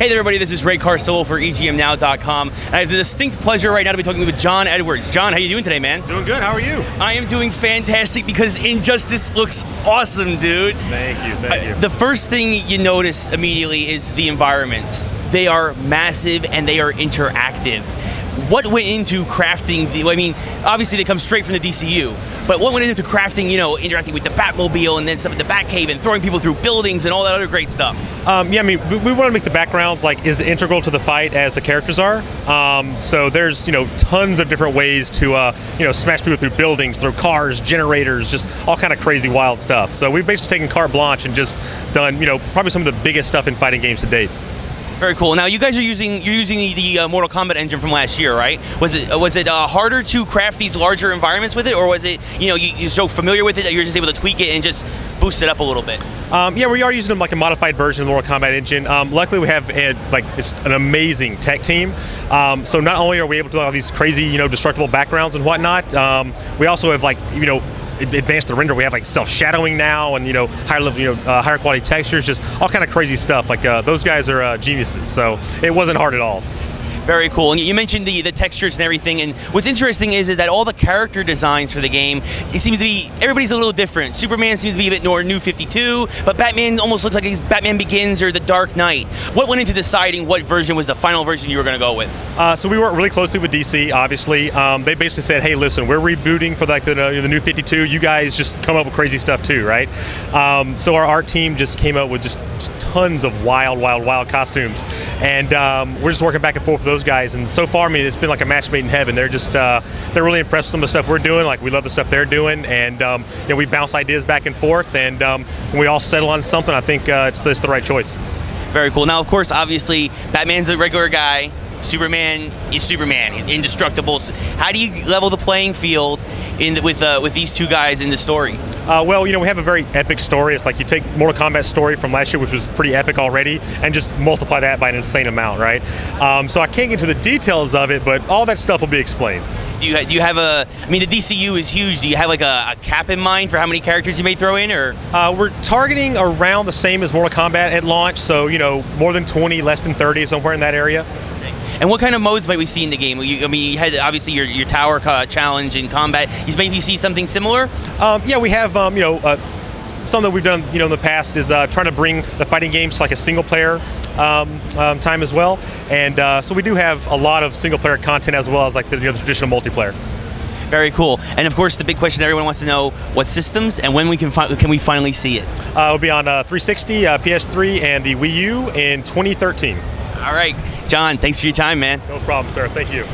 Hey there, everybody, this is Ray Carsillo for EGMNow.com. And I have the distinct pleasure right now to be talking with John Edwards. John, how you doing today, man? Doing good, how are you? I am doing fantastic because Injustice looks awesome, dude. Thank you, thank you. The first thing you notice immediately is the environments. They are massive and they are interactive. What went into crafting I mean, obviously they come straight from the DCU, but what went into crafting, you know, interacting with the Batmobile and then stuff at the Batcave and throwing people through buildings and all that other great stuff? Yeah, I mean, we want to make the backgrounds like as integral to the fight as the characters are. So there's, you know, tons of different ways to, you know, smash people through buildings, through cars, generators, just all kind of crazy wild stuff. So we've basically taken carte blanche and just done, you know, probably some of the biggest stuff in fighting games to date. Very cool. Now you guys are using the Mortal Kombat engine from last year, right? Was it harder to craft these larger environments with it, or was it, you know, you're so familiar with it that you're just able to tweak it and just boost it up a little bit? Yeah, we are using like a modified version of the Mortal Kombat engine. Luckily, we have it's an amazing tech team. So not only are we able to do all these crazy, you know, destructible backgrounds and whatnot, we also have, like, you know, advanced the render. We have like self-shadowing now, and, you know, higher level, you know, higher quality textures, just all kind of crazy stuff. Like those guys are geniuses, so it wasn't hard at all. Very cool. And you mentioned the textures and everything, and what's interesting is that all the character designs for the game, it seems to be, everybody's a little different. Superman seems to be a bit more New 52, but Batman almost looks like he's Batman Begins or The Dark Knight. What went into deciding what version was the final version you were going to go with? So we worked really closely with DC, obviously. They basically said, hey, listen, we're rebooting for like the New 52. You guys just come up with crazy stuff too, right? So our art team just came up with just tons of wild costumes, and we're just working back and forth with those guys, and so far, I mean, it's been like a match made in heaven. They're just they're really impressed with some of the stuff we're doing. Like, we love the stuff they're doing, and you know, we bounce ideas back and forth, and when we all settle on something, I think it's the right choice. Very cool. Now, of course, obviously, Batman's a regular guy. Superman is Superman, indestructible. How do you level the playing field with these two guys in the story? Well, you know, we have a very epic story. It's like you take Mortal Kombat's story from last year, which was pretty epic already, and just multiply that by an insane amount, right? So I can't get into the details of it, but all that stuff will be explained. Do you have a, I mean, the DCU is huge. Do you have like a cap in mind for how many characters you may throw in, or? We're targeting around the same as Mortal Kombat at launch, so, you know, more than 20, less than 30, somewhere in that area. And what kind of modes might we see in the game? I mean, you had obviously your tower challenge in combat. You maybe see something similar? Yeah, we have, you know, something that we've done, you know, in the past is trying to bring the fighting games to like a single player time as well. And so we do have a lot of single player content as well as like the, you know, the traditional multiplayer. Very cool. And of course, the big question everyone wants to know: what systems and when can we finally see it? It'll be on 360, PS3, and the Wii U in 2013. All right, John, thanks for your time, man. No problem, sir. Thank you.